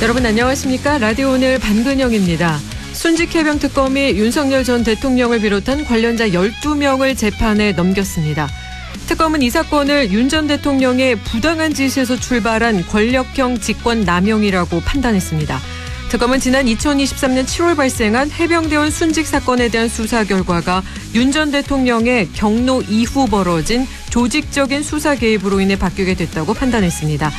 여러분 안녕하십니까? 라디오 오늘 반근영입니다. 순직해병 특검이 윤석열 전 대통령을 비롯한 관련자 12명을 재판에 넘겼습니다. 특검은 이 사건을 윤 전 대통령의 부당한 짓에서 출발한 권력형 직권 남용이라고 판단했습니다. 특검은 지난 2023년 7월 발생한 해병대원 순직 사건에 대한 수사 결과가 윤 전 대통령의 경로 이후 벌어진 조직적인 수사 개입으로 인해 바뀌게 됐다고 판단했습니다.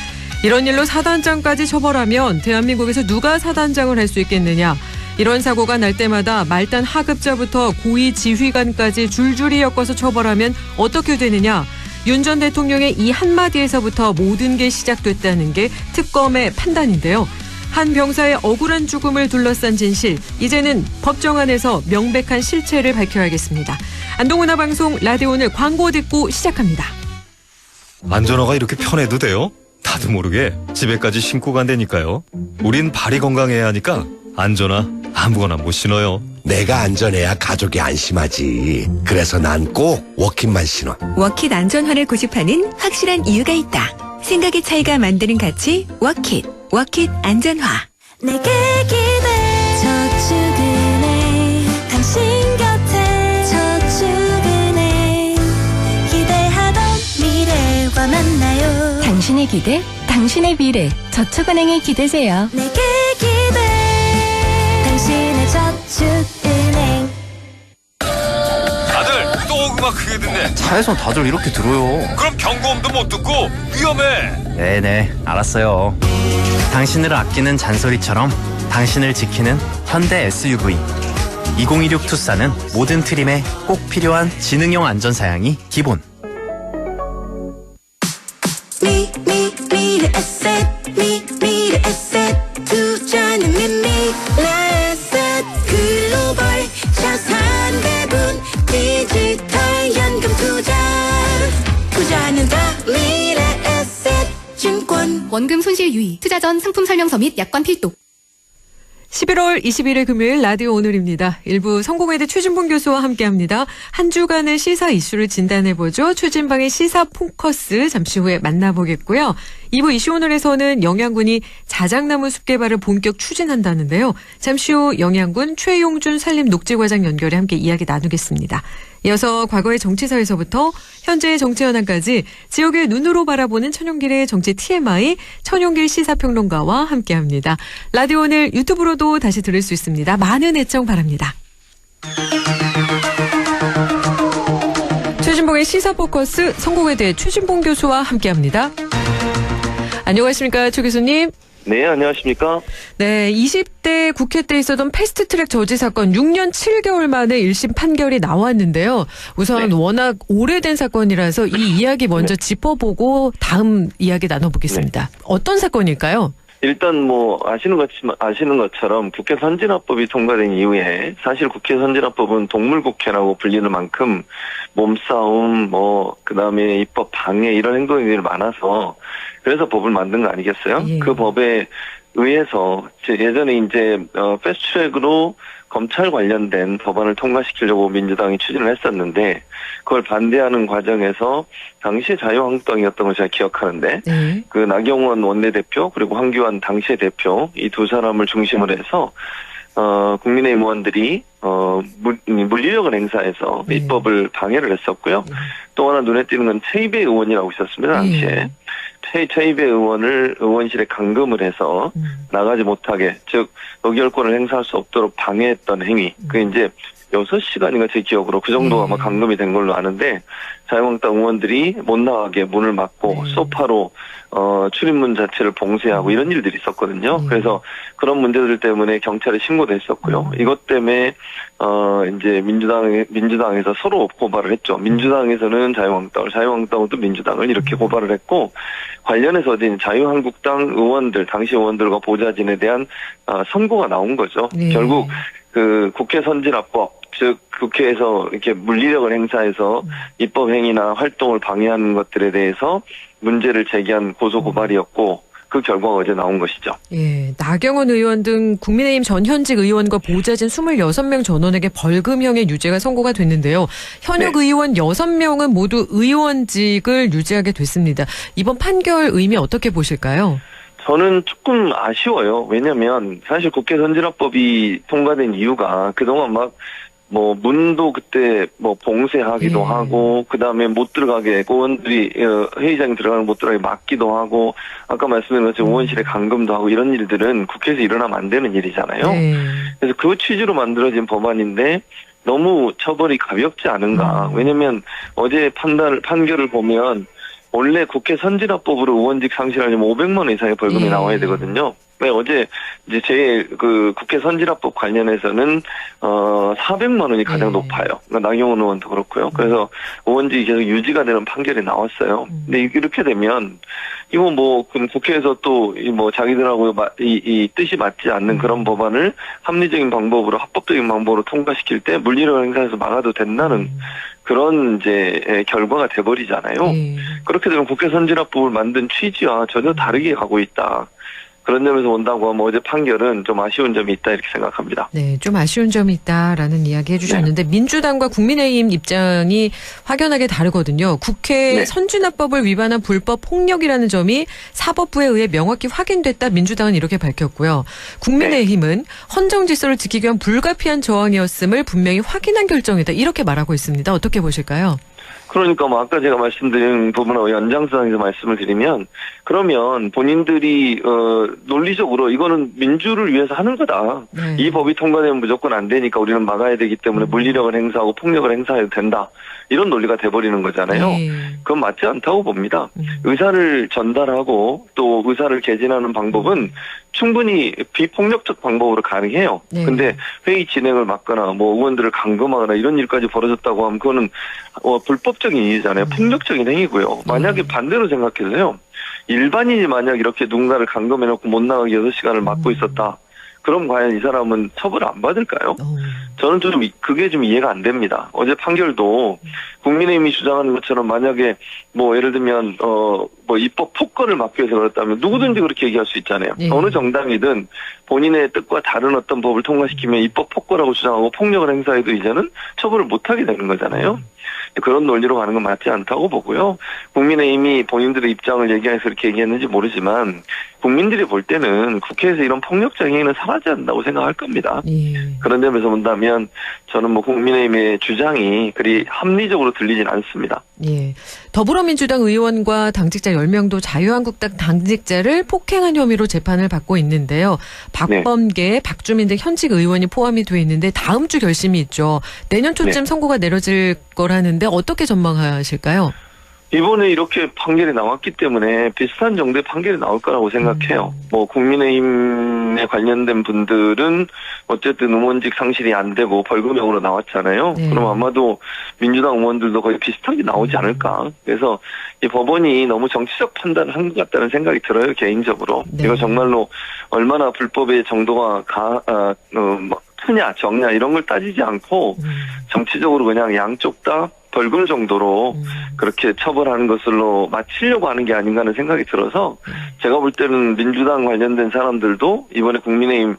이런 일로 사단장까지 처벌하면 대한민국에서 누가 사단장을 할 수 있겠느냐. 이런 사고가 날 때마다 말단 하급자부터 고위 지휘관까지 줄줄이 엮어서 처벌하면 어떻게 되느냐. 윤 전 대통령의 이 한마디에서부터 모든 게 시작됐다는 게 특검의 판단인데요. 한 병사의 억울한 죽음을 둘러싼 진실, 이제는 법정 안에서 명백한 실체를 밝혀야겠습니다. 안동문화 방송 라디오 오늘 광고 듣고 시작합니다. 안전화가 이렇게 편해도 돼요? 나도 모르게 집에까지 신고 간다니까요. 우린 발이 건강해야 하니까 안전화 아무거나 못 신어요. 내가 안전해야 가족이 안심하지. 그래서 난 꼭 워킷만 신어. 워킷 안전화를 고집하는 확실한 이유가 있다. 생각의 차이가 만드는 가치 워킷. 워킷 안전화. 내게 기대 저축은행 당신 곁에 저축은행 기대하던 미래와 만나요. 당신의 기대, 당신의 미래, 저축은행에 기대세요. 내게 기대 당신의 저축은행. 다들 또 음악 크게 듣네. 차에서 다들 이렇게 들어요. 그럼 경고음도 못 듣고 위험해. 네네, 알았어요. 당신을 아끼는 잔소리처럼 당신을 지키는 현대 SUV 2016 투싼은 모든 트림에 꼭 필요한 지능형 안전사양이 기본. 미래 에셋 미래 에셋 투자는 미래 에셋 글로벌 자산배분 디지털 연금 투자는 더 미래 에셋 증권. 원금 손실 유의, 투자 전 상품 설명서 및 약관 필독. 11월 21일 금요일 라디오 오늘입니다. 일부 성공회대 최진봉 교수와 함께합니다. 한 주간의 시사 이슈를 진단해보죠. 최진방의 시사 포커스 잠시 후에 만나보겠고요. 2부 이슈 오늘에서는 영양군이 자작나무 숲 개발을 본격 추진한다는데요. 잠시 후 영양군 최용준 산림녹지과장 연결해 함께 이야기 나누겠습니다. 이어서 과거의 정치사에서부터 현재의 정치 현안까지 지역의 눈으로 바라보는 천용길의 정치 TMI 천용길 시사평론가와 함께합니다. 라디오 오늘 유튜브로도 다시 들을 수 있습니다. 많은 애청 바랍니다. 최진봉의 시사포커스 성공회대 최진봉 교수와 함께합니다. 안녕하십니까 최 교수님. 네, 안녕하십니까? 네, 20대 국회 때 있었던 패스트트랙 저지 사건 6년 7개월 만에 1심 판결이 나왔는데요. 우선 네. 워낙 오래된 사건이라서 이 이야기 먼저 네. 짚어보고 다음 이야기 나눠보겠습니다. 네. 어떤 사건일까요? 일단 아시는 것처럼 국회 선진화법이 통과된 이후에 사실 국회 선진화법은 동물국회라고 불리는 만큼 몸싸움, 그다음에 입법 방해 이런 행동들이 많아서 그래서 법을 만든 거 아니겠어요? 예. 그 법에 의해서 예전에 이제 패스트트랙으로 검찰 관련된 법안을 통과시키려고 민주당이 추진을 했었는데 그걸 반대하는 과정에서 당시 자유한국당이었던 걸 제가 기억하는데 네. 그 나경원 원내대표 그리고 황교안 당시의 대표 이 두 사람을 중심으로 해서 국민의힘 의원들이 물리력을 행사해서 네. 입법을 방해를 했었고요. 또 하나 눈에 띄는 건 최이배 의원이라고 있었습니다. 당시에. 네. 최이배 의원을 의원실에 감금을 해서 나가지 못하게, 즉 의결권을 행사할 수 없도록 방해했던 행위. 그게 이제 6시간인가 제 기억으로 그 정도 아마 감금이 된 걸로 아는데 자유한국당 의원들이 못 나가게 문을 막고 소파로 출입문 자체를 봉쇄하고 이런 일들이 있었거든요. 그래서 그런 문제들 때문에 경찰에 신고도 했었고요. 이것 때문에 이제 민주당에서 서로 고발을 했죠. 민주당에서는 자유한국당을, 자유한국당은 또 민주당을 이렇게 고발을 했고 관련해서 자유한국당 의원들, 당시 의원들과 보좌진에 대한 선고가 나온 거죠. 네. 결국 그 국회 선진화법, 즉 국회에서 이렇게 물리력을 행사해서 입법 행위나 활동을 방해하는 것들에 대해서 문제를 제기한 고소 고발이었고 그 결과가 어제 나온 것이죠. 예, 나경원 의원 등 국민의힘 전 현직 의원과 보좌진 26명 전원에게 벌금형의 유죄가 선고가 됐는데요. 현역 네. 의원 6명은 모두 의원직을 유지하게 됐습니다. 이번 판결 의미 어떻게 보실까요? 저는 조금 아쉬워요. 왜냐면 사실 국회 선진화법이 통과된 이유가 그동안 문도 그때 봉쇄하기도 하고, 그 다음에 못 들어가게, 의원들이 회의장에 들어가는 못 들어가게 막기도 하고, 아까 말씀드린 것처럼 의원실에 감금도 하고 이런 일들은 국회에서 일어나면 안 되는 일이잖아요. 네. 그래서 그 취지로 만들어진 법안인데 너무 처벌이 가볍지 않은가. 왜냐면 어제 판결을 보면 원래 국회 선진화법으로 의원직 상실하려면 500만 원 이상의 벌금이 나와야 되거든요. 네, 어제 이제 국회 선진화법 관련해서는 400만 원이 가장 높아요. 그러니까 나경원 의원도 그렇고요. 그래서 의원직이 계속 유지가 되는 판결이 나왔어요. 근데 이렇게 되면 이거 그럼 국회에서 또 자기들하고 이 뜻이 맞지 않는 그런 법안을 합리적인 방법으로 합법적인 방법으로 통과시킬 때 물리력을 행사해서 막아도 된다는 그런 이제 결과가 돼버리잖아요. 그렇게 되면 국회 선진화법을 만든 취지와 전혀 다르게 가고 있다. 그런 점에서 온다고 하면 어제 판결은 좀 아쉬운 점이 있다 이렇게 생각합니다. 네, 좀 아쉬운 점이 있다라는 이야기 해주셨는데 민주당과 국민의힘 입장이 확연하게 다르거든요. 국회 선진화법을 위반한 불법 폭력이라는 점이 사법부에 의해 명확히 확인됐다. 민주당은 이렇게 밝혔고요. 국민의힘은 헌정 질서를 지키기 위한 불가피한 저항이었음을 분명히 확인한 결정이다. 이렇게 말하고 있습니다. 어떻게 보실까요? 그러니까 아까 제가 말씀드린 부분하고 연장선상에서 말씀을 드리면 그러면 본인들이 논리적으로 이거는 민주를 위해서 하는 거다. 이 법이 통과되면 무조건 안 되니까 우리는 막아야 되기 때문에 물리력을 행사하고 폭력을 행사해도 된다. 이런 논리가 돼버리는 거잖아요. 그건 맞지 않다고 봅니다. 의사를 전달하고 또 의사를 개진하는 방법은 충분히 비폭력적 방법으로 가능해요. 근데 회의 진행을 막거나 의원들을 감금하거나 이런 일까지 벌어졌다고 하면 그거는 불법적인 일이잖아요. 폭력적인 행위고요. 만약에 반대로 생각해서요. 일반인이 만약 이렇게 누군가를 감금해놓고 못 나가게 6시간을 막고 있었다. 그럼 과연 이 사람은 처벌을 안 받을까요? 저는 그게 좀 이해가 안 됩니다. 어제 판결도 국민의힘이 주장하는 것처럼 만약에 예를 들면 입법 폭거를 막기 위해서 그렇다면 누구든지 그렇게 얘기할 수 있잖아요. 어느 정당이든 본인의 뜻과 다른 어떤 법을 통과시키면 입법 폭거라고 주장하고 폭력을 행사해도 이제는 처벌을 못하게 되는 거잖아요. 그런 논리로 가는 건 맞지 않다고 보고요. 국민의힘이 본인들의 입장을 얘기해서 이렇게 얘기했는지 모르지만 국민들이 볼 때는 국회에서 이런 폭력적 행위는 사라져야 한다고 생각할 겁니다. 그런 점에서 본다면 저는 국민의힘의 주장이 그리 합리적으로 들리진 않습니다. 예. 더불어민주당 의원과 당직자 10명도 자유한국당 당직자를 폭행한 혐의로 재판을 받고 있는데요. 박범계, 박주민 등 현직 의원이 포함이 돼 있는데 다음 주 결심이 있죠. 내년 초쯤 선고가 내려질 거라는데 어떻게 전망하실까요? 이번에 이렇게 판결이 나왔기 때문에 비슷한 정도의 판결이 나올 거라고 생각해요. 국민의힘에 관련된 분들은 어쨌든 의원직 상실이 안 되고 벌금형으로 나왔잖아요. 그럼 아마도 민주당 의원들도 거의 비슷하게 나오지 않을까. 그래서 이 법원이 너무 정치적 판단을 한 것 같다는 생각이 들어요, 개인적으로. 이거 정말로 얼마나 불법의 정도가 크냐, 적냐 이런 걸 따지지 않고 정치적으로 그냥 양쪽 다 벌금 정도로 그렇게 처벌하는 것으로 마치려고 하는 게 아닌가 하는 생각이 들어서 제가 볼 때는 민주당 관련된 사람들도 이번에 국민의힘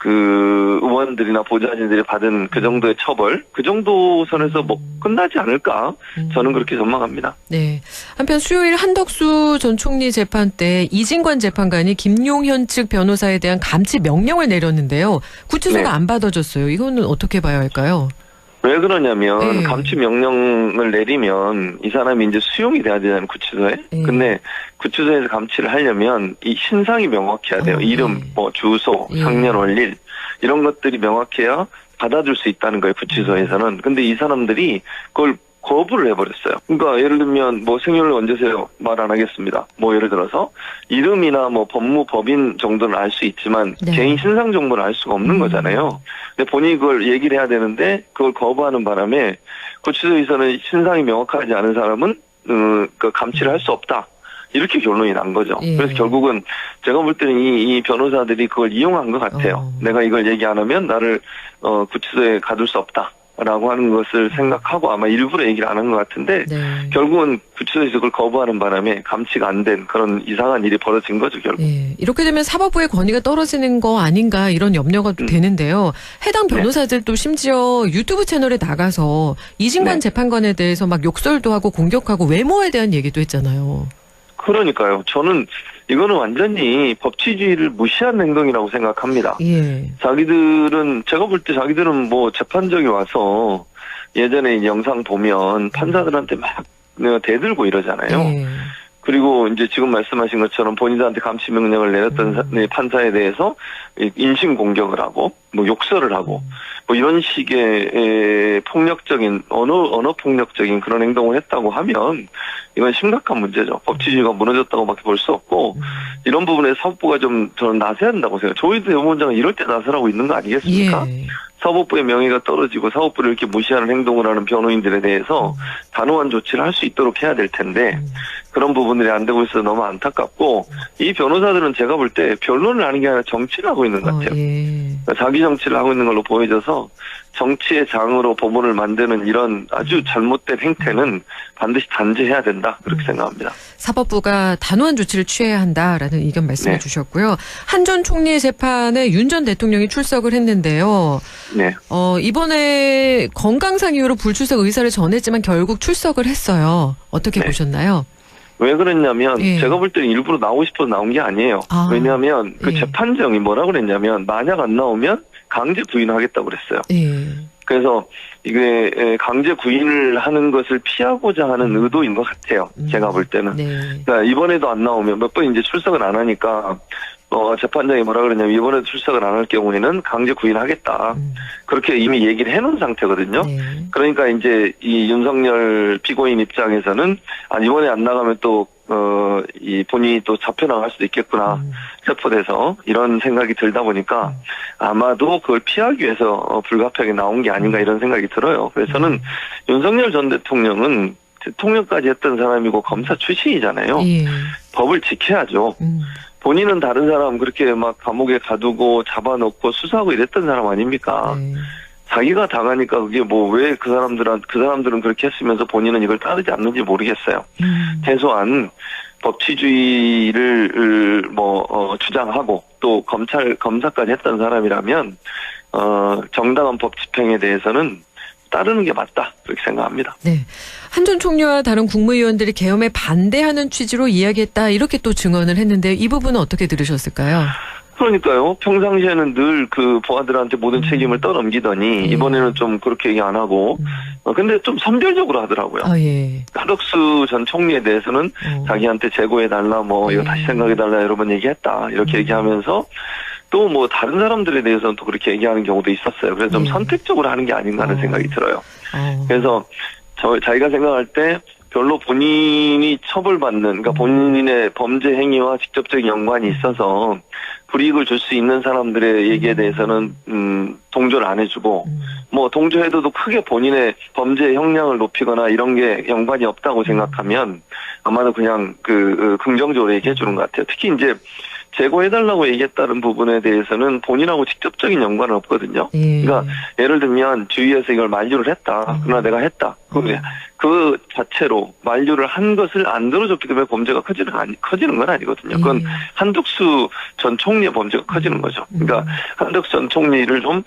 의원들이나 보좌진들이 받은 그 정도의 처벌, 그 정도 선에서 끝나지 않을까 저는 그렇게 전망합니다. 네. 한편 수요일 한덕수 전 총리 재판 때 이진관 재판관이 김용현 측 변호사에 대한 감치 명령을 내렸는데요. 구치소가 안 받아줬어요. 이거는 어떻게 봐야 할까요? 왜 그러냐면 감치 명령을 내리면 이 사람이 이제 수용이 돼야 되잖아요, 구치소에. 근데 구치소에서 감치를 하려면 이 신상이 명확해야 돼요. 이름, 주소, 생년월일 이런 것들이 명확해야 받아줄 수 있다는 거예요, 구치소에서는. 근데 이 사람들이 그걸 거부를 해버렸어요. 그러니까 예를 들면 생년을 언제세요? 말 안 하겠습니다. 예를 들어서 이름이나 법무법인 정도는 알 수 있지만 개인 신상 정보는 알 수가 없는 거잖아요. 근데 본인이 그걸 얘기를 해야 되는데 그걸 거부하는 바람에 구치소에서는 신상이 명확하지 않은 사람은 감치를 할 수 없다. 이렇게 결론이 난 거죠. 그래서 결국은 제가 볼 때는 이 변호사들이 그걸 이용한 것 같아요. 내가 이걸 얘기 안 하면 나를 구치소에 가둘 수 없다. 라고 하는 것을 생각하고 아마 일부러 얘기를 안 한 것 같은데 네. 결국은 구치소에서 그걸 거부하는 바람에 감치가 안 된 그런 이상한 일이 벌어진 거죠, 결국. 예, 이렇게 되면 사법부의 권위가 떨어지는 거 아닌가 이런 염려가 되는데요. 해당 변호사들도 심지어 유튜브 채널에 나가서 이진관 네. 재판관에 대해서 막 욕설도 하고 공격하고 외모에 대한 얘기도 했잖아요. 그러니까요. 저는 이거는 완전히 법치주의를 무시한 행동이라고 생각합니다. 예. 자기들은 제가 볼 때 자기들은 뭐 재판정에 와서 예전에 영상 보면 판사들한테 막 대들고 이러잖아요. 예. 그리고 이제 지금 말씀하신 것처럼 본인들한테 감시 명령을 내렸던 판사에 대해서 인신 공격을 하고 뭐 욕설을 하고 뭐 이런 식의 폭력적인 언어 폭력적인 그런 행동을 했다고 하면 이건 심각한 문제죠. 법치주의가 무너졌다고밖에 볼 수 없고 이런 부분에 사법부가 좀 저는 나서야 한다고 생각해요. 조희대 법원장은 이럴 때 나서라고 있는 거 아니겠습니까? 예. 사법부의 명예가 떨어지고 사법부를 이렇게 무시하는 행동을 하는 변호인들에 대해서 단호한 조치를 할 수 있도록 해야 될 텐데 그런 부분들이 안 되고 있어서 너무 안타깝고 이 변호사들은 제가 볼 때 변론을 하는 게 아니라 정치를 하고 있는 것 같아요. 예. 그러니까 자기 정치를 하고 있는 걸로 보여져서 정치의 장으로 법원을 만드는 이런 아주 잘못된 행태는 반드시 단죄해야 된다 그렇게 생각합니다. 사법부가 단호한 조치를 취해야 한다라는 의견 말씀해 네. 주셨고요. 한 전 총리의 재판에 윤 전 대통령이 출석을 했는데요. 네. 이번에 건강상 이유로 불출석 의사를 전했지만 결국 출석을 했어요. 어떻게 네. 보셨나요? 왜 그랬냐면 예. 제가 볼 때는 일부러 나오고 싶어서 나온 게 아니에요. 아. 왜냐하면 그 예. 재판정이 뭐라고 그랬냐면 만약 안 나오면 강제 구인하겠다고 그랬어요. 예. 그래서 이게 강제 구인을 하는 것을 피하고자 하는 의도인 것 같아요. 제가 볼 때는. 네. 그러니까 이번에도 안 나오면 몇 번 이제 출석을 안 하니까 재판장이 뭐라 그러냐면 이번에도 출석을 안 할 경우에는 강제 구인하겠다. 그렇게 이미 얘기를 해놓은 상태거든요. 네. 그러니까 이제 이 윤석열 피고인 입장에서는 이번에 안 나가면 또 이 본인이 또 잡혀나갈 수도 있겠구나. 체포돼서 이런 생각이 들다 보니까 아마도 그걸 피하기 위해서 불가피하게 나온 게 아닌가 이런 생각이 들어요. 그래서 저는 윤석열 전 대통령은 대통령까지 했던 사람이고 검사 출신이잖아요. 예. 법을 지켜야죠. 본인은 다른 사람 그렇게 막 감옥에 가두고 잡아놓고 수사하고 이랬던 사람 아닙니까? 네. 자기가 당하니까 그게 뭐 왜 그 사람들은 그렇게 했으면서 본인은 이걸 따르지 않는지 모르겠어요. 최소한 법치주의를 주장하고 또 검사까지 했던 사람이라면 정당한 법 집행에 대해서는 따르는 게 맞다 그렇게 생각합니다. 네. 한 전 총리와 다른 국무위원들이 계엄에 반대하는 취지로 이야기했다 이렇게 또 증언을 했는데 이 부분은 어떻게 들으셨을까요? 그러니까요. 평상시에는 늘 그 보아들한테 모든 책임을 떠넘기더니 이번에는 좀 그렇게 얘기 안 하고 근데 좀 선별적으로 하더라고요. 예. 한덕수 전 총리에 대해서는 자기한테 재고해달라 이거 다시 생각해달라 여러 번 얘기했다 이렇게 얘기하면서 또 뭐 다른 사람들에 대해서는 또 그렇게 얘기하는 경우도 있었어요. 그래서 좀 선택적으로 하는 게 아닌가 하는 생각이 들어요. 그래서 자기가 생각할 때 별로 본인이 처벌받는, 그러니까 본인의 범죄 행위와 직접적인 연관이 있어서 불이익을 줄 수 있는 사람들의 얘기에 대해서는 동조를 안 해주고 동조해도 크게 본인의 범죄 형량을 높이거나 이런 게 연관이 없다고 생각하면 아마도 그냥 긍정적으로 얘기해 주는 것 같아요. 특히 이제 재고해달라고 얘기했다는 부분에 대해서는 본인하고 직접적인 연관은 없거든요. 그러니까 예를 들면 주위에서 이걸 만류를 했다. 그러나 내가 했다. 그 자체로 만류를 한 것을 안 들어줬기 때문에 범죄가 커지는 건 아니거든요. 그건 한덕수 전 총리의 범죄가 커지는 거죠. 그러니까 한덕수 전 총리를 좀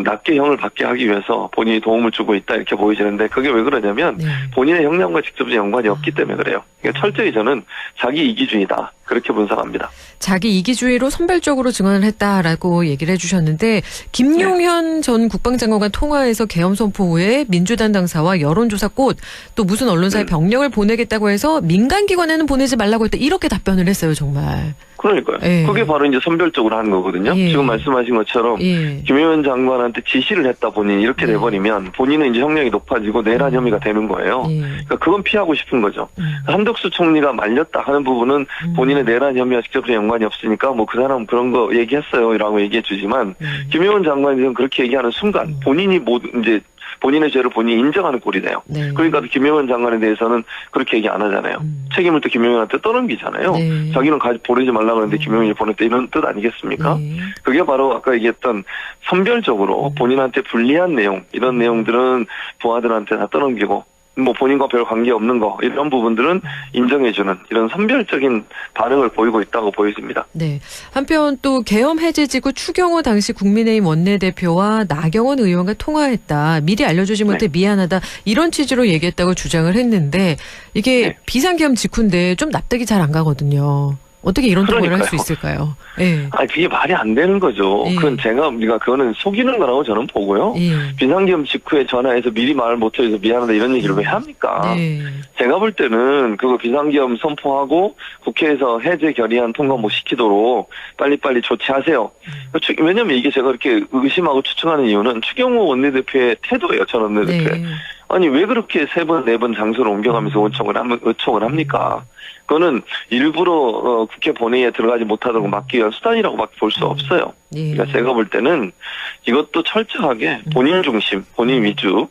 낮게 형을 받게 하기 위해서 본인이 도움을 주고 있다 이렇게 보이시는데 그게 왜 그러냐면 본인의 형량과 직접적인 연관이 없기 때문에 그래요. 그러니까 철저히 저는 자기 이기주의다. 그렇게 분석합니다. 자기 이기주의로 선별적으로 증언을 했다라고 얘기를 해주셨는데 김용현 전 국방장관과 통화에서 계엄 선포 후에 민주당 당사와 여론조사 꽃 또 무슨 언론사에 병력을 보내겠다고 해서 민간기관에는 보내지 말라고 했다 이렇게 답변을 했어요 정말. 그러니까요. 그게 바로 이제 선별적으로 하는 거거든요. 지금 말씀하신 것처럼 김용현 장관한테 지시를 했다 본인이 이렇게 돼버리면 본인은 이제 형량이 높아지고 내란 혐의가 되는 거예요. 그러니까 그건 피하고 싶은 거죠. 한덕수 총리가 말렸다 하는 부분은 본인의 내란 혐의와 직접적인 연관이 없으니까 그 사람 그런 거 얘기했어요 라고 얘기해 주지만 김용현 장관이 그렇게 얘기하는 순간 본인이 이제 본인의 죄를 본인이 인정하는 꼴이네요. 네. 그러니까 김영현 장관에 대해서는 그렇게 얘기 안 하잖아요. 책임을 또 김영현한테 떠넘기잖아요. 네. 자기는 보내지 말라 그러는데 김영현이 보냈다 이런 뜻 아니겠습니까? 네. 그게 바로 아까 얘기했던 선별적으로 본인한테 불리한 내용 이런 내용들은 부하들한테 다 떠넘기고 뭐 본인과 별 관계 없는 거 이런 부분들은 인정해주는 이런 선별적인 반응을 보이고 있다고 보여집니다. 네. 한편 또 계엄 해제 직후 추경호 당시 국민의힘 원내대표와 나경원 의원과 통화했다. 미리 알려주지 못해 미안하다. 이런 취지로 얘기했다고 주장을 했는데 이게 비상계엄 직후인데 좀 납득이 잘 안 가거든요. 어떻게 이런 통화를 할 수 있을까요? 예. 아니, 그게 말이 안 되는 거죠. 예. 그거는 속이는 거라고 저는 보고요. 예. 비상계엄 직후에 전화해서 미리 말을 못해서 미안하다 이런 얘기를 왜 합니까? 네. 제가 볼 때는 그거 비상계엄 선포하고 국회에서 해제 결의안 통과 못 시키도록 빨리빨리 조치하세요. 왜냐면 이게 제가 이렇게 의심하고 추측하는 이유는 추경호 원내대표의 태도예요. 전 원내대표의. 네. 아니 왜 그렇게 3번, 4번 장소를 옮겨가면서 요청을 합니까? 그거는 일부러 국회 본회의에 들어가지 못하도록 막기 위한 수단이라고밖에 볼 수 없어요. 예. 그러니까 제가 볼 때는 이것도 철저하게 본인 중심, 본인 위주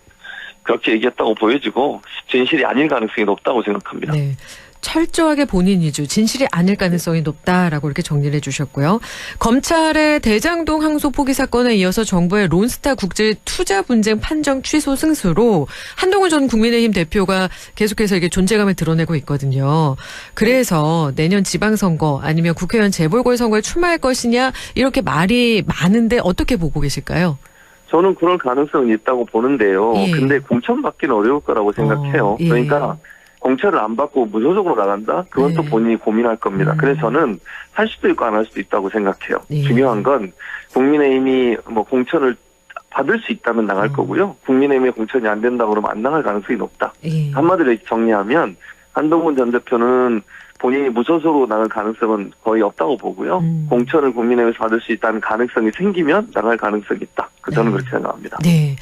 그렇게 얘기했다고 보여지고 진실이 아닐 가능성이 높다고 생각합니다. 네. 철저하게 본인 위주, 진실이 아닐 가능성이 높다라고 이렇게 정리를 해주셨고요. 검찰의 대장동 항소 포기 사건에 이어서 정부의 론스타 국제 투자 분쟁 판정 취소 승수로 한동훈 전 국민의힘 대표가 계속해서 이게 존재감을 드러내고 있거든요. 그래서 내년 지방선거 아니면 국회의원 재보궐선거에 출마할 것이냐 이렇게 말이 많은데 어떻게 보고 계실까요? 저는 그럴 가능성이 있다고 보는데요. 예. 근데 공천받기는 어려울 거라고 생각해요. 예. 그러니까 공천을 안 받고 무소속으로 나간다? 그건 또 네. 본인이 고민할 겁니다. 그래서 저는 할 수도 있고 안 할 수도 있다고 생각해요. 예. 중요한 건 국민의힘이 뭐 공천을 받을 수 있다면 나갈 거고요. 국민의힘의 공천이 안 된다 그러면 안 나갈 가능성이 높다. 예. 한마디로 정리하면 한동훈 전 대표는 본인이 무소속으로 나갈 가능성은 거의 없다고 보고요. 공천을 국민의힘에서 받을 수 있다는 가능성이 생기면 나갈 가능성이 있다. 저는 그렇게 생각합니다. 네.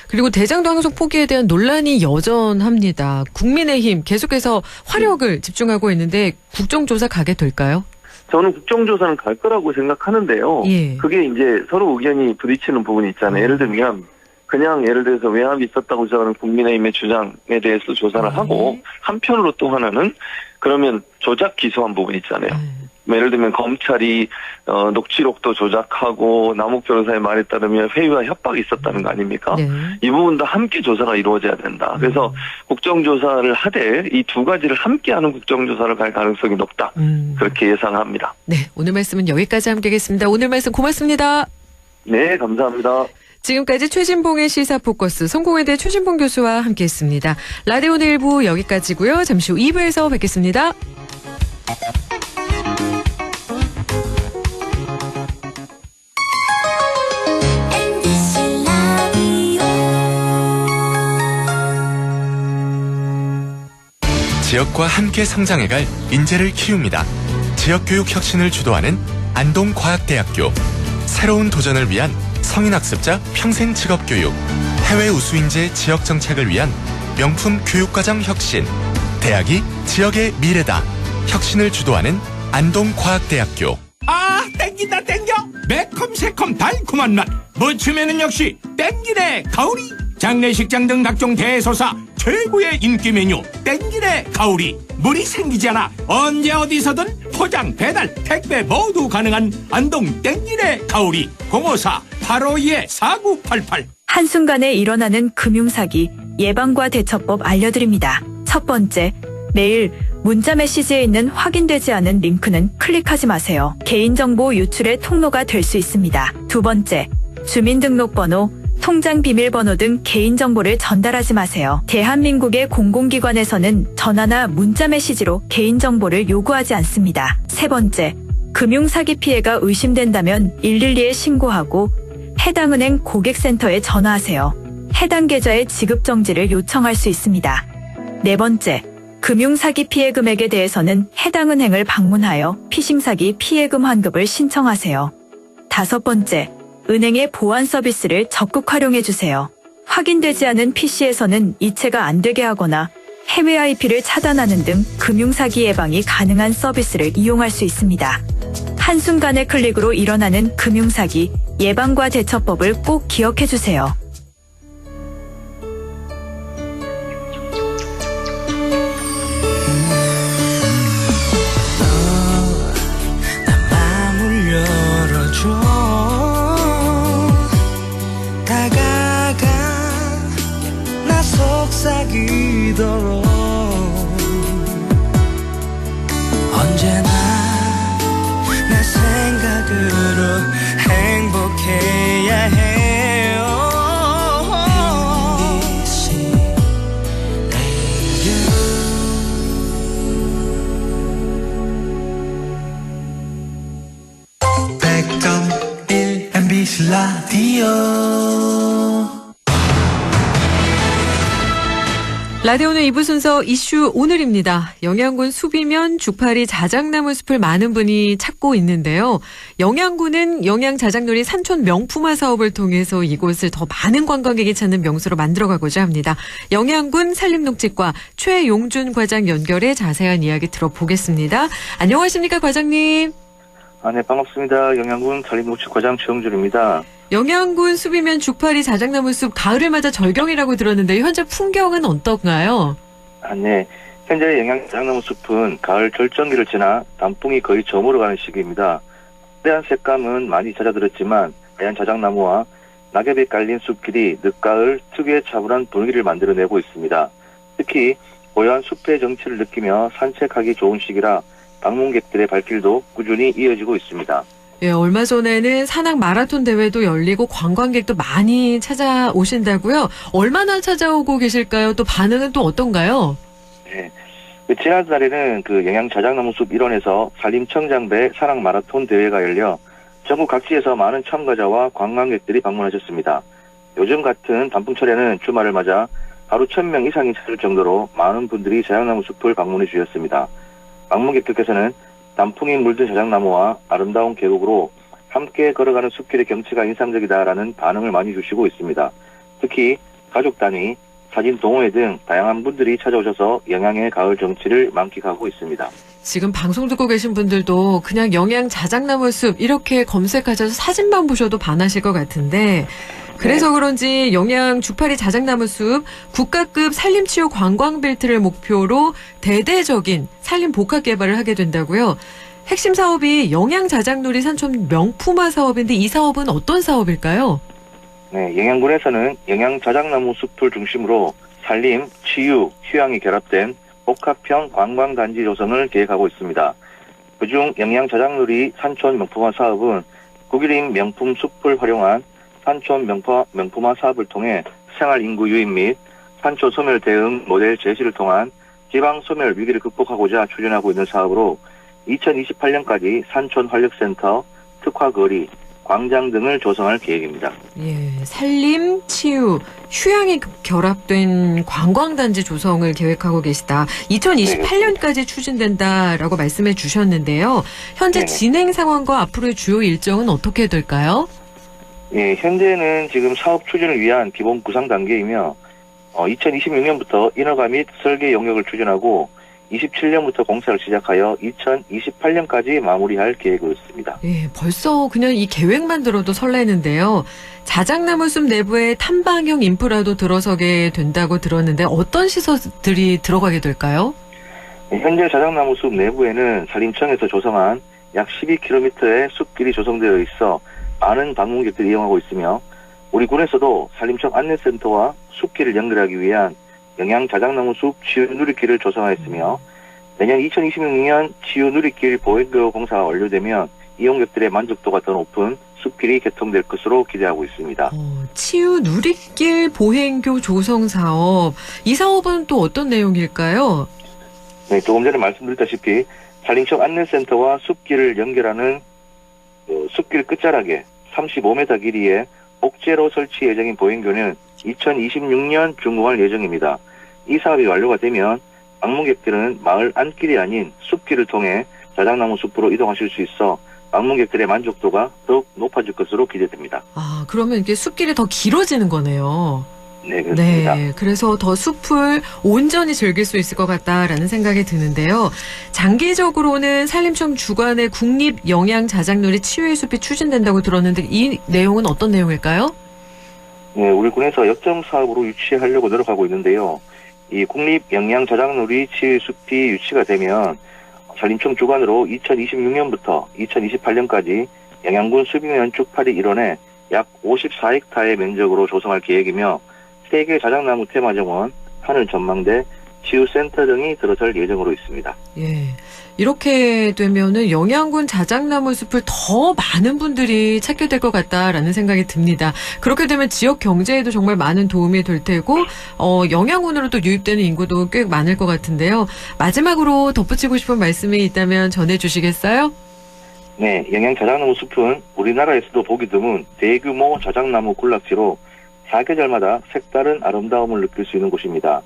그리고 대장동 항소 포기에 대한 논란이 여전합니다. 국민의힘 계속해서 화력을 집중하고 있는데 국정조사 가게 될까요? 저는 국정조사는 갈 거라고 생각하는데요. 예. 그게 이제 서로 의견이 부딪히는 부분이 있잖아요. 예를 들면 그냥 예를 들어서 외압이 있었다고 주장하는 국민의힘의 주장에 대해서 조사를 하고 한편으로 또 하나는 그러면 조작 기소한 부분 있잖아요. 예를 들면 검찰이 녹취록도 조작하고 남욱 변호사의 말에 따르면 회유와 협박이 있었다는 거 아닙니까? 네. 이 부분도 함께 조사가 이루어져야 된다. 그래서 국정조사를 하되 이 두 가지를 함께하는 국정조사를 갈 가능성이 높다. 그렇게 예상합니다. 네. 오늘 말씀은 여기까지 함께하겠습니다. 오늘 말씀 고맙습니다. 네, 감사합니다. 지금까지 최진봉의 시사포커스 성공회대 최진봉 교수와 함께했습니다. 라디오는 1부 여기까지고요. 잠시 후 2부에서 뵙겠습니다. MBC 라디오 지역과 함께 성장해갈 인재를 키웁니다. 지역교육 혁신을 주도하는 안동과학대학교. 새로운 도전을 위한 성인학습자 평생 직업교육. 해외 우수인재 지역정착을 위한 명품 교육과정 혁신. 대학이 지역의 미래다. 혁신을 주도하는 안동과학대학교. 아, 땡긴다 땡겨. 매콤새콤 달콤한 맛. 무침에는 역시 땡기네 가오리. 장례식장 등 각종 대소사 최고의 인기 메뉴 땡기네 가오리. 물이 생기지 않아 언제 어디서든 포장 배달 택배 모두 가능한 안동 땡기네 가오리. 054-852-4988. 한순간에 일어나는 금융사기 예방과 대처법 알려드립니다. 첫 번째, 매일 문자 메시지에 있는 확인되지 않은 링크는 클릭하지 마세요. 개인정보 유출의 통로가 될 수 있습니다. 두 번째, 주민등록번호, 통장 비밀번호 등 개인정보를 전달하지 마세요. 대한민국의 공공기관에서는 전화나 문자 메시지로 개인정보를 요구하지 않습니다. 세 번째, 금융사기 피해가 의심된다면 112에 신고하고 해당 은행 고객센터에 전화하세요. 해당 계좌의 지급 정지를 요청할 수 있습니다. 네 번째, 금융사기 피해 금액에 대해서는 해당 은행을 방문하여 피싱사기 피해금 환급을 신청하세요. 다섯 번째, 은행의 보안 서비스를 적극 활용해주세요. 확인되지 않은 PC에서는 이체가 안 되게 하거나 해외 IP를 차단하는 등 금융사기 예방이 가능한 서비스를 이용할 수 있습니다. 한순간의 클릭으로 일어나는 금융사기 예방과 대처법을 꼭 기억해주세요. 줘 다가가 나 속삭이도록 언제나 내 생각으로 행복해야 해요 MBC 라디오 라디오는 2부 순서 이슈 오늘입니다. 영양군 수비면 죽파리 자작나무 숲을 많은 분이 찾고 있는데요. 영양군은 영양자작놀이 산촌 명품화 사업을 통해서 이곳을 더 많은 관광객이 찾는 명소로 만들어가고자 합니다. 영양군 산림농직과 최용준 과장 연결해 자세한 이야기 들어보겠습니다. 안녕하십니까 과장님. 네, 반갑습니다. 영양군 산림농직 과장 최용준입니다. 영양군 숲이면 죽파리 자작나무 숲 가을을 맞아 절경이라고 들었는데 현재 풍경은 어떤가요? 네. 현재 영양 자작나무 숲은 가을 절정기를 지나 단풍이 거의 저물어가는 시기입니다. 화려한 색감은 많이 잦아들었지만 하얀 자작나무와 낙엽이 깔린 숲길이 늦가을 특유의 차분한 분위기를 만들어내고 있습니다. 특히 고요한 숲의 정취를 느끼며 산책하기 좋은 시기라 방문객들의 발길도 꾸준히 이어지고 있습니다. 예, 얼마 전에는 산악 마라톤 대회도 열리고 관광객도 많이 찾아오신다고요? 얼마나 찾아오고 계실까요? 또 반응은 또 어떤가요? 네. 지난달에는 그 영양 자작나무 숲 일원에서 산림청장배 산악 마라톤 대회가 열려 전국 각지에서 많은 참가자와 관광객들이 방문하셨습니다. 요즘 같은 단풍철에는 주말을 맞아 하루 1000명 이상이 찾을 정도로 많은 분들이 자작나무 숲을 방문해 주셨습니다. 방문객들께서는 단풍이 물든 자작나무와 아름다운 계곡으로 함께 걸어가는 숲길의 경치가 인상적이다라는 반응을 많이 주시고 있습니다. 특히 가족 단위, 사진 동호회 등 다양한 분들이 찾아오셔서 영양의 가을 정취를 만끽하고 있습니다. 지금 방송 듣고 계신 분들도 그냥 영양 자작나무 숲 이렇게 검색하셔서 사진만 보셔도 반하실 것 같은데 그래서 그런지 영양 죽파리 자작나무 숲 국가급 산림치유 관광벨트를 목표로 대대적인 산림 복합 개발을 하게 된다고요. 핵심 사업이 영양 자작놀이 산촌 명품화 사업인데 이 사업은 어떤 사업일까요? 네, 영양군에서는 영양 자작나무 숲을 중심으로 산림, 치유, 휴양이 결합된 복합형 관광단지 조성을 계획하고 있습니다. 그중 영양 자작놀이 산촌 명품화 사업은 국유림 명품 숲을 활용한 산촌 명품화 사업을 통해 생활 인구 유입 및 산초 소멸 대응 모델 제시를 통한 지방 소멸 위기를 극복하고자 추진하고 있는 사업으로 2028년까지 산촌 활력센터, 특화거리, 광장 등을 조성할 계획입니다. 예, 산림, 치유, 휴양이 결합된 관광단지 조성을 계획하고 계시다. 2028년까지 추진된다라고 말씀해 주셨는데요. 현재 진행 상황과 앞으로의 주요 일정은 어떻게 될까요? 예, 현재는 지금 사업 추진을 위한 기본 구상 단계이며 2026년부터 인허가 및 설계 용역을 추진하고 27년부터 공사를 시작하여 2028년까지 마무리할 계획으로 있습니다. 예, 벌써 그냥 이 계획만 들어도 설레는데요. 자작나무 숲 내부에 탐방형 인프라도 들어서게 된다고 들었는데 어떤 시설들이 들어가게 될까요? 현재 자작나무 숲 내부에는 산림청에서 조성한 약 12km의 숲길이 조성되어 있어 많은 방문객들이 이용하고 있으며 우리 군에서도 산림청 안내센터와 숲길을 연결하기 위한 영양 자작나무 숲 치유 누리길을 조성하였으며 내년 2026년 치유 누리길 보행교 공사가 완료되면 이용객들의 만족도가 더 높은 숲길이 개통될 것으로 기대하고 있습니다. 치유 누리길 보행교 조성 사업. 이 사업은 또 어떤 내용일까요? 네, 조금 전에 말씀드렸다시피 산림청 안내센터와 숲길을 연결하는 숲길 끝자락에 35m 길이의 복제로 설치 예정인 보행교는 2026년 준공할 예정입니다. 이 사업이 완료가 되면 방문객들은 마을 안길이 아닌 숲길을 통해 자작나무 숲으로 이동하실 수 있어 방문객들의 만족도가 더욱 높아질 것으로 기대됩니다. 아, 그러면 이게 숲길이 더 길어지는 거네요. 네, 그렇습니다. 네, 그래서 더 숲을 온전히 즐길 수 있을 것 같다라는 생각이 드는데요. 장기적으로는 산림청 주관의 국립 영양 자작놀이 치유의 숲이 추진된다고 들었는데 이 내용은 어떤 내용일까요? 네, 우리 군에서 역점 사업으로 유치하려고 노력하고 있는데요. 이 국립 영양 자작놀이 치유의 숲이 유치가 되면 산림청 주관으로 2026년부터 2028년까지 영양군 수비면 쪽파리 일원에 약 54헥타의 면적으로 조성할 계획이며 3개 자작나무 테마정원, 하늘 전망대, 치유센터 등이 들어설 예정으로 있습니다. 예. 이렇게 되면은 영양군 자작나무 숲을 더 많은 분들이 찾게 될 것 같다라는 생각이 듭니다. 그렇게 되면 지역 경제에도 정말 많은 도움이 될 테고, 영양군으로 또 유입되는 인구도 꽤 많을 것 같은데요. 마지막으로 덧붙이고 싶은 말씀이 있다면 전해주시겠어요? 네, 영양 자작나무 숲은 우리나라에서도 보기 드문 대규모 자작나무 군락지로 사계절마다 색다른 아름다움을 느낄 수 있는 곳입니다.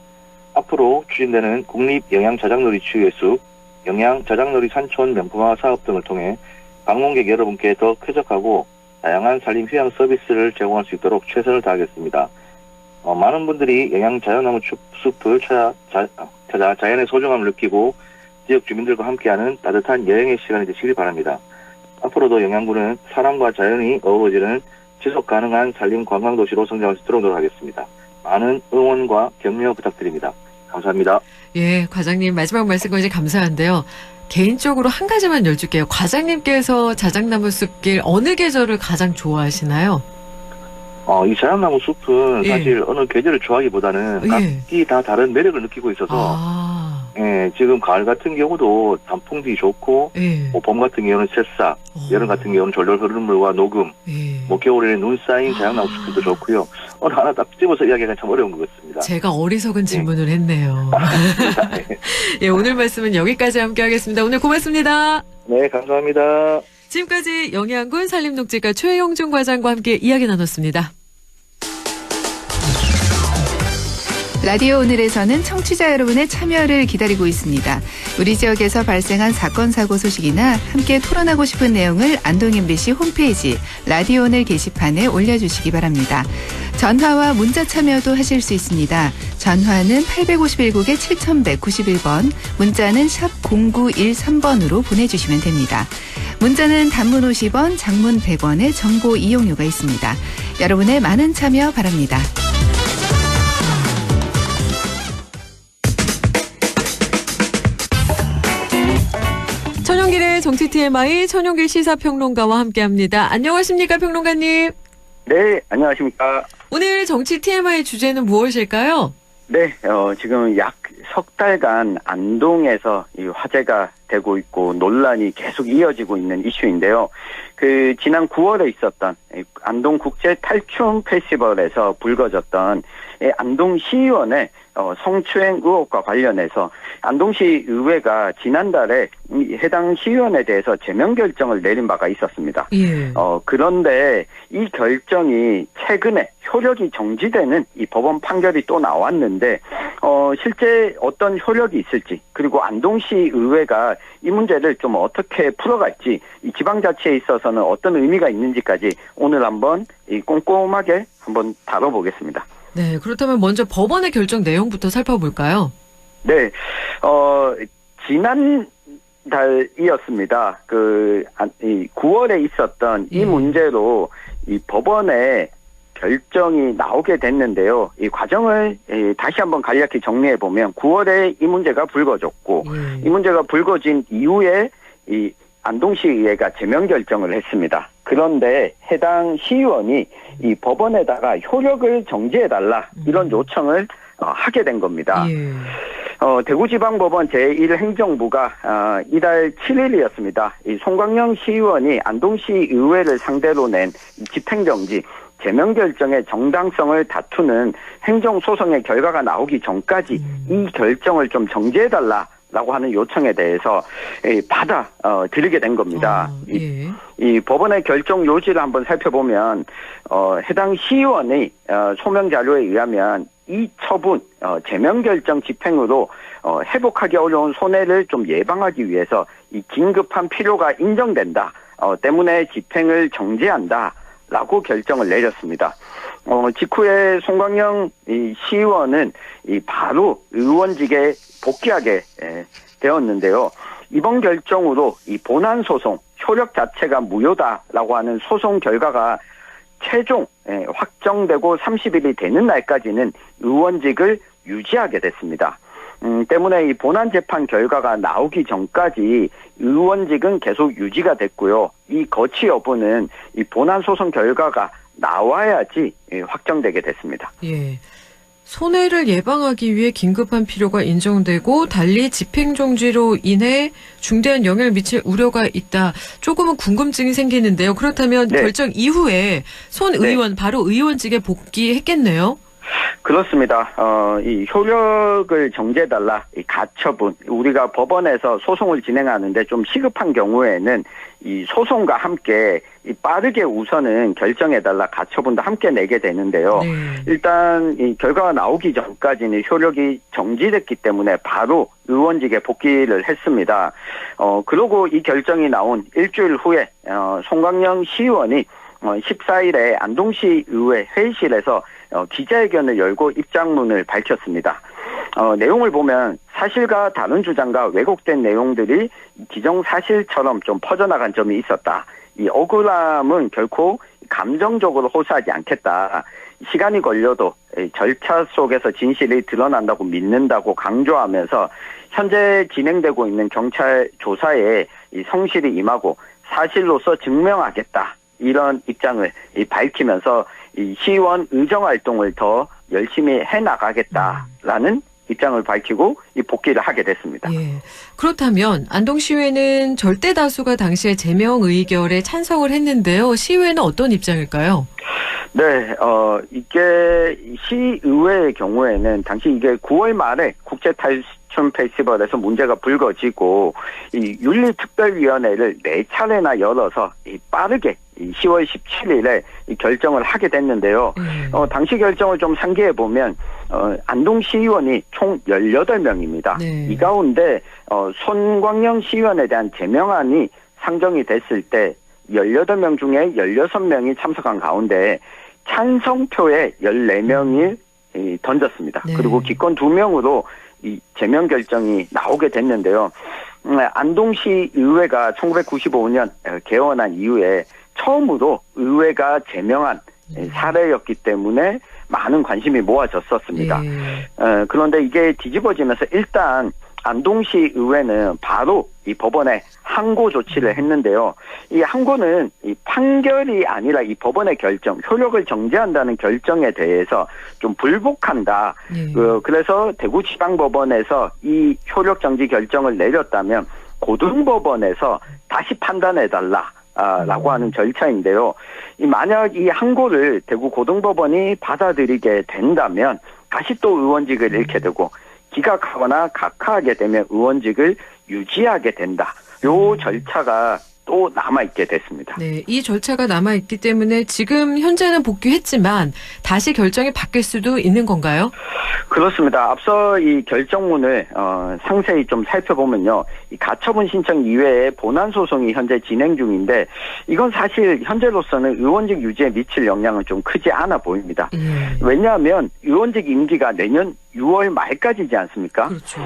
앞으로 추진되는 국립영양자작놀이 치유의 숲, 영양자작놀이 산촌 명품화 사업 등을 통해 방문객 여러분께 더 쾌적하고 다양한 산림 휴양 서비스를 제공할 수 있도록 최선을 다하겠습니다. 많은 분들이 영양자작나무 숲을 찾아 자연의 소중함을 느끼고 지역 주민들과 함께하는 따뜻한 여행의 시간이 되시길 바랍니다. 앞으로도 영양군은 사람과 자연이 어우러지는 지속 가능한 산림 관광도시로 성장할 수 있도록 노력하겠습니다. 많은 응원과 격려 부탁드립니다. 감사합니다. 예, 과장님 마지막 말씀까지 감사한데요. 개인적으로 한 가지만 여쭐게요. 과장님께서 자작나무 숲길 어느 계절을 가장 좋아하시나요? 이 자작나무 숲은 사실 어느 계절을 좋아하기보다는 각기 다 다른 매력을 느끼고 있어서 지금 가을 같은 경우도 단풍비 좋고 봄 같은 경우는 새싹, 여름 같은 경우는 졸졸 흐르는 물과 녹음, 겨울에는 눈 쌓인 자작나무 숲도 좋고요. 하나 딱 집어서 이야기하기가 참 어려운 것 같습니다. 제가 어리석은 질문을 했네요. 예, 오늘 말씀은 여기까지 함께하겠습니다. 오늘 고맙습니다. 네, 감사합니다. 지금까지 영양군 산림농지과 최용준 과장과 함께 이야기 나눴습니다. 라디오 오늘에서는 청취자 여러분의 참여를 기다리고 있습니다. 우리 지역에서 발생한 사건 사고 소식이나 함께 토론하고 싶은 내용을 안동 MBC 홈페이지 라디오 오늘 게시판에 올려주시기 바랍니다. 전화와 문자 참여도 하실 수 있습니다. 전화는 851국에 7191번, 문자는 샵 0913번으로 보내주시면 됩니다. 문자는 단문 50원, 장문 100원의 정보 이용료가 있습니다. 여러분의 많은 참여 바랍니다. 천용길의 정치 TMI 천용길 시사평론가와 함께합니다. 안녕하십니까 평론가님. 네, 안녕하십니까. 오늘 정치 TMI 주제는 무엇일까요? 네, 지금 약 석 달간 안동에서 이 화제가 되고 있고 논란이 계속 이어지고 있는 이슈인데요. 지난 9월에 있었던 안동 국제 탈춤 페스티벌에서 불거졌던 안동 시의원의 성추행 의혹과 관련해서 안동시 의회가 지난달에 해당 시의원에 대해서 제명 결정을 내린 바가 있었습니다. 그런데 이 결정이 최근에 효력이 정지되는 이 법원 판결이 또 나왔는데 실제 어떤 효력이 있을지, 그리고 안동시 의회가 이 문제를 좀 어떻게 풀어갈지, 이 지방자치에 있어서는 어떤 의미가 있는지까지 오늘 한번 꼼꼼하게 한번 다뤄보겠습니다. 네, 그렇다면 먼저 법원의 결정 내용부터 살펴볼까요? 네, 지난달이었습니다. 9월에 있었던 이 문제로 이 법원의 결정이 나오게 됐는데요. 이 과정을 다시 한번 간략히 정리해 보면 9월에 이 문제가 불거졌고 이 문제가 불거진 이후에 이 안동시의회가 제명 결정을 했습니다. 그런데 해당 시의원이 이 법원에다가 효력을 정지해달라 이런 요청을 하게 된 겁니다. 대구지방법원 제1행정부가 이달 7일이었습니다. 이 송광영 시의원이 안동시의회를 상대로 낸 집행정지 제명 결정의 정당성을 다투는 행정소송의 결과가 나오기 전까지 이 결정을 좀 정지해달라라고 하는 요청에 대해서 받아들이게 된 겁니다. 이 법원의 결정 요지를 한번 살펴보면 해당 시의원의 소명 자료에 의하면 이 처분 제명 결정 집행으로 회복하기 어려운 손해를 좀 예방하기 위해서 이 긴급한 필요가 인정된다. 때문에 집행을 정지한다. 라고 결정을 내렸습니다. 직후에 송광영 시의원은 바로 의원직에 복귀하게 되었는데요. 이번 결정으로 이 본안 소송 효력 자체가 무효다라고 하는 소송 결과가 최종 확정되고 30일이 되는 날까지는 의원직을 유지하게 됐습니다. 때문에 이 본안 재판 결과가 나오기 전까지 의원직은 계속 유지가 됐고요. 이 거취 여부는 이 본안 소송 결과가 나와야지 확정되게 됐습니다. 예. 손해를 예방하기 위해 긴급한 필요가 인정되고 달리 집행정지로 인해 중대한 영향을 미칠 우려가 있다. 조금은 궁금증이 생기는데요. 그렇다면 네. 결정 이후에 손 의원 바로 의원직에 복귀했겠네요. 그렇습니다. 이 효력을 정지해달라, 이 가처분. 우리가 법원에서 소송을 진행하는데 좀 시급한 경우에는 이 소송과 함께 이 빠르게 우선은 결정해달라, 가처분도 함께 내게 되는데요. 일단 이 결과가 나오기 전까지는 효력이 정지됐기 때문에 바로 의원직에 복귀를 했습니다. 그러고 이 결정이 나온 일주일 후에 송광영 시의원이 14일에 안동시 의회 회의실에서 기자회견을 열고 입장문을 밝혔습니다. 내용을 보면 사실과 다른 주장과 왜곡된 내용들이 기정사실처럼 좀 퍼져나간 점이 있었다. 이 억울함은 결코 감정적으로 호소하지 않겠다. 시간이 걸려도 절차 속에서 진실이 드러난다고 믿는다고 강조하면서 현재 진행되고 있는 경찰 조사에 성실히 임하고 사실로서 증명하겠다. 이런 입장을 밝히면서 이 시의원 의정활동을 더 열심히 해나가겠다라는 입장을 밝히고 이 복귀를 하게 됐습니다. 예. 그렇다면 안동시의회는 절대 다수가 당시에 제명 의결에 찬성을 했는데요. 시의회는 어떤 입장일까요? 네, 이게 시의회의 경우에는 당시 이게 9월 말에 국제탈춤 페스티벌에서 문제가 불거지고 이 윤리특별위원회를 4차례나 열어서 빠르게 10월 17일에 결정을 하게 됐는데요. 당시 결정을 좀 상기해 보면 안동 시의원이 총 18명입니다. 이 가운데 손광영 시의원에 대한 제명안이 상정이 됐을 때 18명 중에 16명이 참석한 가운데 찬성표에 14명이 던졌습니다. 그리고 기권 2명으로 이 제명 결정이 나오게 됐는데요. 안동시 의회가 1995년 개원한 이후에 처음으로 의회가 제명한 사례였기 때문에 많은 관심이 모아졌었습니다. 그런데 이게 뒤집어지면서 일단 안동시 의회는 바로 이 법원에 항고 조치를 했는데요. 이 항고는 이 판결이 아니라 이 법원의 결정, 효력을 정지한다는 결정에 대해서 좀 불복한다. 그래서 대구지방법원에서 이 효력 정지 결정을 내렸다면 고등법원에서 다시 판단해달라. 라고 하는 절차인데요. 만약 이 항고를 대구 고등법원이 받아들이게 된다면 다시 또 의원직을 잃게 되고 기각하거나 각하하게 되면 의원직을 유지하게 된다. 요 절차가 또 남아있게 됐습니다. 네, 이 절차가 남아있기 때문에 지금 현재는 복귀했지만 다시 결정이 바뀔 수도 있는 건가요? 그렇습니다. 앞서 이 결정문을 상세히 좀 살펴보면요. 이 가처분 신청 이외에 본안 소송이 현재 진행 중인데 이건 사실 현재로서는 의원직 유지에 미칠 영향은 좀 크지 않아 보입니다. 왜냐하면 의원직 임기가 내년 6월 말까지지 않습니까? 그렇죠.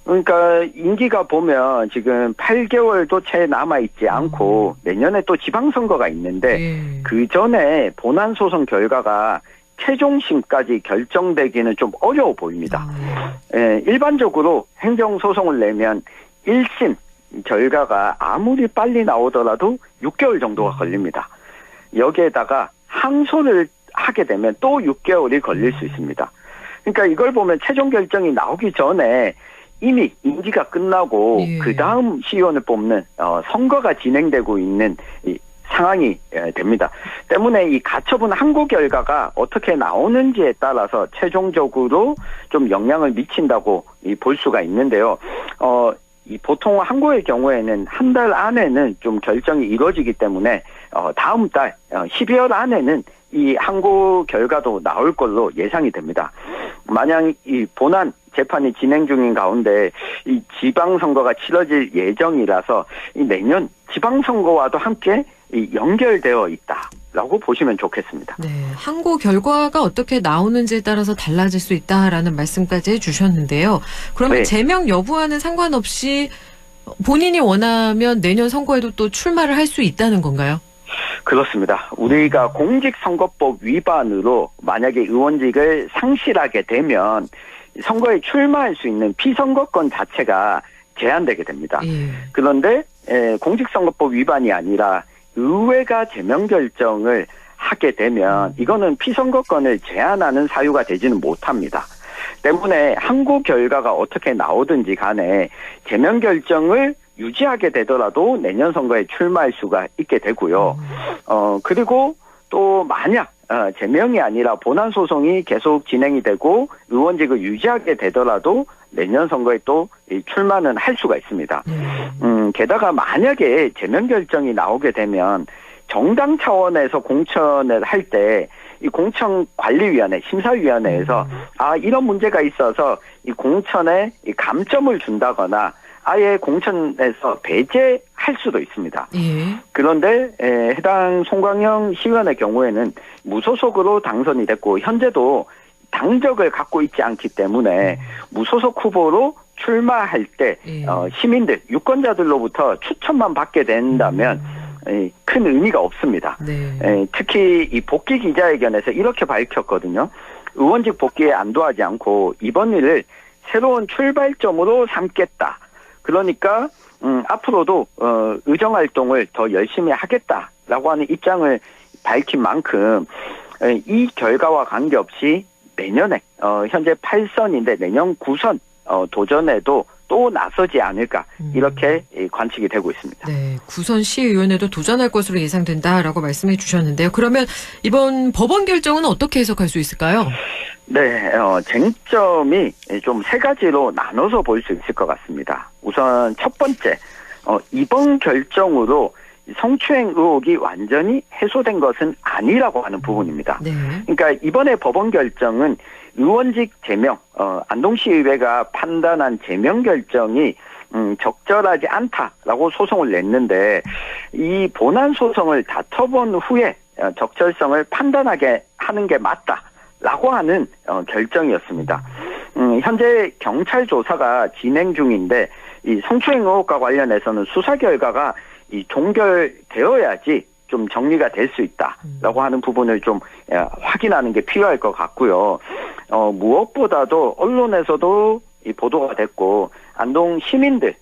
그러니까 임기가 보면 지금 8개월도 채 남아있지 않고 내년에 또 지방선거가 있는데 그 전에 본안 소송 결과가 최종심까지 결정되기는 좀 어려워 보입니다. 일반적으로 행정소송을 내면 1심 결과가 아무리 빨리 나오더라도 6개월 정도가 걸립니다. 여기에다가 항소를 하게 되면 또 6개월이 걸릴 수 있습니다. 그러니까 이걸 보면 최종 결정이 나오기 전에 이미 임기가 끝나고 그 다음 시의원을 뽑는 선거가 진행되고 있는 이 상황이 됩니다. 때문에 이 가처분 항고 결과가 어떻게 나오는지에 따라서 최종적으로 좀 영향을 미친다고 볼 수가 있는데요. 이 보통 항고의 경우에는 한 달 안에는 좀 결정이 이루어지기 때문에 다음 달 12월 안에는 이 항고 결과도 나올 걸로 예상이 됩니다. 만약 이 본안 재판이 진행 중인 가운데 이 지방선거가 치러질 예정이라서 이 내년 지방선거와도 함께 연결되어 있다라고 보시면 좋겠습니다. 네, 항고 결과가 어떻게 나오는지에 따라서 달라질 수 있다라는 말씀까지 해주셨는데요. 그러면 제명 여부와는 상관없이 본인이 원하면 내년 선거에도 또 출마를 할 수 있다는 건가요? 그렇습니다. 우리가 공직선거법 위반으로 만약에 의원직을 상실하게 되면 선거에 출마할 수 있는 피선거권 자체가 제한되게 됩니다. 그런데 공직선거법 위반이 아니라 의회가 제명 결정을 하게 되면 이거는 피선거권을 제한하는 사유가 되지는 못합니다. 때문에 항고 결과가 어떻게 나오든지 간에 제명 결정을 유지하게 되더라도 내년 선거에 출마할 수가 있게 되고요. 그리고 또 만약 제명이 아니라 본안 소송이 계속 진행이 되고 의원직을 유지하게 되더라도 내년 선거에 또 출마는 할 수가 있습니다. 게다가 만약에 제명 결정이 나오게 되면 정당 차원에서 공천을 할 때 이 공천관리위원회, 심사위원회에서 이런 문제가 있어서 이 공천에 이 감점을 준다거나 아예 공천에서 배제할 수도 있습니다. 그런데 해당 송광영 시의원의 경우에는 무소속으로 당선이 됐고 현재도 당적을 갖고 있지 않기 때문에 무소속 후보로 출마할 때 시민들, 유권자들로부터 추천만 받게 된다면 큰 의미가 없습니다. 특히 이 복귀 기자회견에서 이렇게 밝혔거든요. 의원직 복귀에 안도하지 않고 이번 일을 새로운 출발점으로 삼겠다. 그러니까 앞으로도 의정활동을 더 열심히 하겠다라고 하는 입장을 밝힌 만큼 이 결과와 관계없이 내년에 현재 8선인데 내년 9선 도전에도 또 나서지 않을까 이렇게 관측이 되고 있습니다. 네, 9선 시의원에도 도전할 것으로 예상된다라고 말씀해 주셨는데요. 그러면 이번 법원 결정은 어떻게 해석할 수 있을까요? 네, 쟁점이 좀 세 가지로 나눠서 볼 수 있을 것 같습니다. 우선 첫 번째, 이번 결정으로 성추행 의혹이 완전히 해소된 것은 아니라고 하는 부분입니다. 그러니까 이번에 법원 결정은 의원직 제명, 안동시의회가 판단한 제명 결정이 적절하지 않다라고 소송을 냈는데 이 본안 소송을 다퉈본 후에 적절성을 판단하게 하는 게 맞다라고 하는 결정이었습니다. 현재 경찰 조사가 진행 중인데 이 성추행 의혹과 관련해서는 수사 결과가 이 종결되어야지 좀 정리가 될 수 있다라고 하는 부분을 좀 확인하는 게 필요할 것 같고요. 무엇보다도 언론에서도 이 보도가 됐고 안동 시민들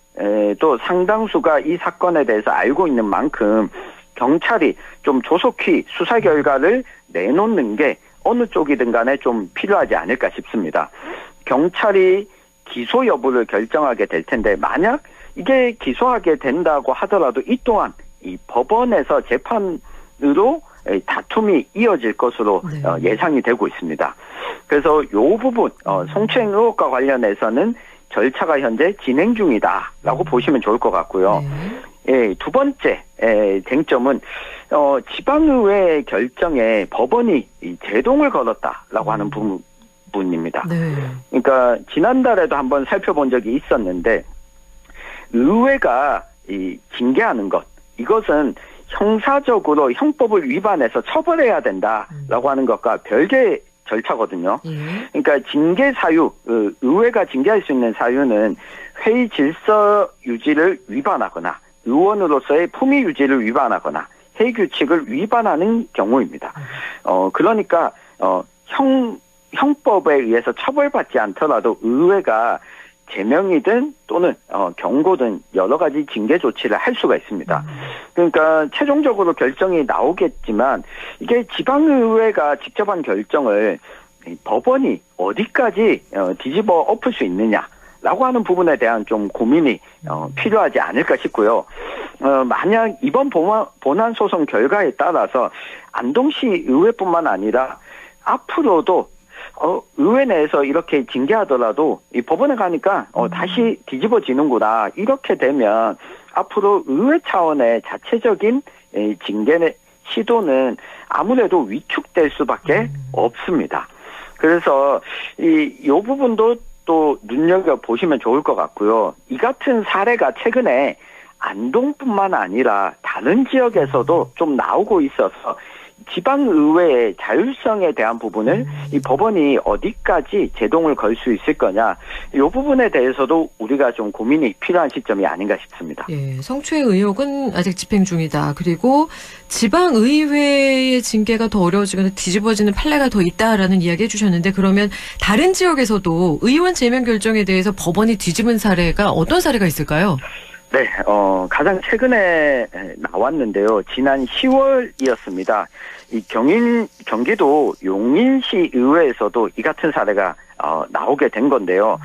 또 상당수가 이 사건에 대해서 알고 있는 만큼 경찰이 좀 조속히 수사 결과를 내놓는 게 어느 쪽이든 간에 좀 필요하지 않을까 싶습니다. 경찰이 기소 여부를 결정하게 될 텐데 만약 이게 기소하게 된다고 하더라도 이 또한 이 법원에서 재판으로 다툼이 이어질 것으로 예상이 되고 있습니다. 그래서 이 부분 성추행 의혹과 관련해서는 절차가 현재 진행 중이다라고 보시면 좋을 것 같고요. 두 번째 쟁점은 지방의회 결정에 법원이 제동을 걸었다라고 하는 부분입니다. 그러니까 지난달에도 한번 살펴본 적이 있었는데 의회가 이 징계하는 것 이것은 형사적으로 형법을 위반해서 처벌해야 된다라고 하는 것과 별개의 절차거든요. 그러니까 징계 사유, 의회가 징계할 수 있는 사유는 회의 질서 유지를 위반하거나 의원으로서의 품위 유지를 위반하거나 회의 규칙을 위반하는 경우입니다. 그러니까 형법에 의해서 처벌받지 않더라도 의회가 제명이든 또는 경고든 여러 가지 징계 조치를 할 수가 있습니다. 그러니까 최종적으로 결정이 나오겠지만 이게 지방의회가 직접 한 결정을 법원이 어디까지 뒤집어 엎을 수 있느냐라고 하는 부분에 대한 좀 고민이 필요하지 않을까 싶고요. 만약 이번 본안 소송 결과에 따라서 안동시 의회뿐만 아니라 앞으로도 의회 내에서 이렇게 징계하더라도 이 법원에 가니까 다시 뒤집어지는구나. 이렇게 되면 앞으로 의회 차원의 자체적인 징계 시도는 아무래도 위축될 수밖에 없습니다. 그래서 이 부분도 또 눈여겨보시면 좋을 것 같고요. 이 같은 사례가 최근에 안동뿐만 아니라 다른 지역에서도 좀 나오고 있어서 지방의회의 자율성에 대한 부분을 이 법원이 어디까지 제동을 걸 수 있을 거냐, 이 부분에 대해서도 우리가 좀 고민이 필요한 시점이 아닌가 싶습니다. 예, 성추행 의혹은 아직 집행 중이다. 그리고 지방의회의 징계가 더 어려워지거나 뒤집어지는 판례가 더 있다라는 이야기 해주셨는데, 그러면 다른 지역에서도 의원 제명 결정에 대해서 법원이 뒤집은 사례가 어떤 사례가 있을까요? 네, 가장 최근에 나왔는데요. 지난 10월이었습니다. 이 경기도 용인시 의회에서도 이 같은 사례가 나오게 된 건데요.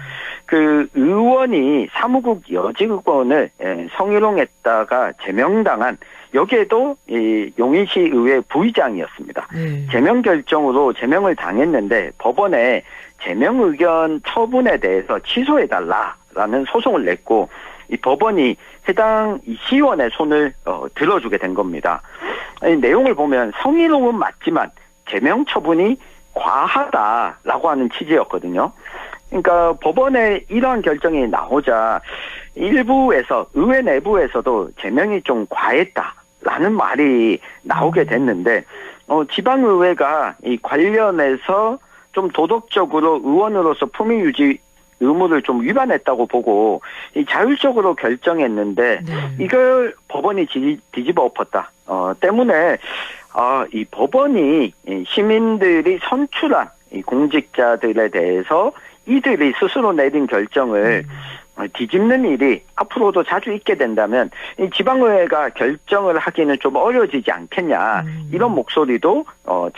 그 의원이 사무국 여직원을 성희롱했다가 제명당한, 여기에도 이 용인시 의회 부의장이었습니다. 제명 결정으로 제명을 당했는데 법원에 제명 의견 처분에 대해서 취소해달라라는 소송을 냈고, 이 법원이 해당 시의원의 손을 들어주게 된 겁니다. 이 내용을 보면 성희롱은 맞지만 제명 처분이 과하다라고 하는 취지였거든요. 그러니까 법원에 이러한 결정이 나오자 일부에서, 의회 내부에서도 제명이 좀 과했다라는 말이 나오게 됐는데, 지방의회가 이 관련해서 좀 도덕적으로 의원으로서 품위 유지 의무를 좀 위반했다고 보고 이 자율적으로 결정했는데, 이걸 법원이 뒤집어 엎었다 때문에 이 법원이 시민들이 선출한 이 공직자들에 대해서 이들이 스스로 내린 결정을 뒤집는 일이 앞으로도 자주 있게 된다면 이 지방의회가 결정을 하기는 좀 어려워지지 않겠냐, 이런 목소리도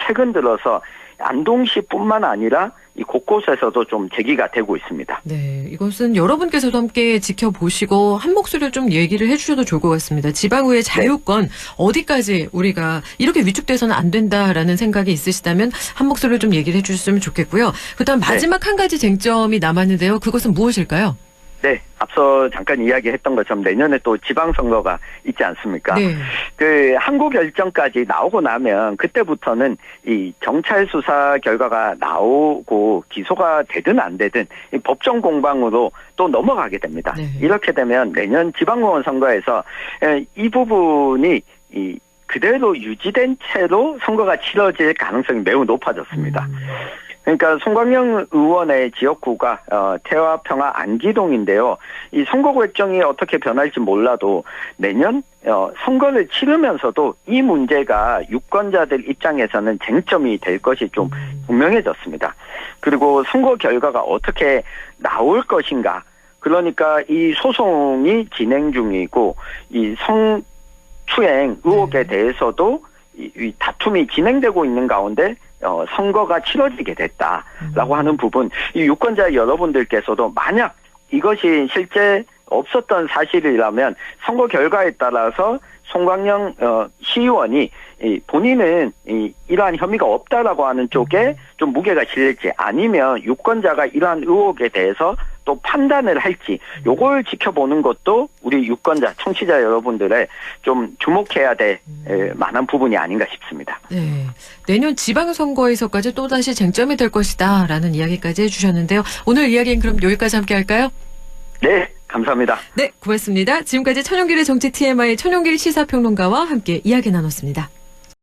최근 들어서 안동시뿐만 아니라 이 곳곳에서도 좀 제기가 되고 있습니다. 네, 이것은 여러분께서도 함께 지켜보시고 한 목소리를 좀 얘기를 해주셔도 좋을 것 같습니다. 지방의회 자유권 어디까지 우리가 이렇게 위축돼서는 안 된다라는 생각이 있으시다면 한 목소리를 좀 얘기를 해주셨으면 좋겠고요. 그다음 마지막 한 가지 쟁점이 남았는데요. 그것은 무엇일까요? 네, 앞서 잠깐 이야기했던 것처럼 내년에 또 지방선거가 있지 않습니까? 네. 그 항고 결정까지 나오고 나면 그때부터는 이 경찰 수사 결과가 나오고 기소가 되든 안 되든 이 법정 공방으로 또 넘어가게 됩니다. 네. 이렇게 되면 내년 지방의원 선거에서 이 부분이 그대로 유지된 채로 선거가 치러질 가능성이 매우 높아졌습니다. 그러니까 송광영 의원의 지역구가 태화, 평화, 안기동인데요. 이 선거 결정이 어떻게 변할지 몰라도 내년 선거를 치르면서도 이 문제가 유권자들 입장에서는 쟁점이 될 것이 좀 분명해졌습니다. 그리고 선거 결과가 어떻게 나올 것인가. 그러니까 이 소송이 진행 중이고 이 성추행 의혹에 대해서도 이 다툼이 진행되고 있는 가운데 선거가 치러지게 됐다라고 하는 부분, 이 유권자 여러분들께서도 만약 이것이 실제 없었던 사실이라면 선거 결과에 따라서 송광영 시의원이 본인은 이러한 혐의가 없다라고 하는 쪽에 좀 무게가 실릴지, 아니면 유권자가 이러한 의혹에 대해서 또 판단을 할지, 요걸 지켜보는 것도 우리 유권자, 청취자 여러분들의 좀 주목해야 될 만한 부분이 아닌가 싶습니다. 네, 내년 지방선거에서까지 또다시 쟁점이 될 것이다 라는 이야기까지 해주셨는데요. 오늘 이야기는 그럼 여기까지 함께 할까요? 네, 감사합니다. 네, 고맙습니다. 지금까지 천용길의 정치 TMI 천용길 시사평론가와 함께 이야기 나눴습니다.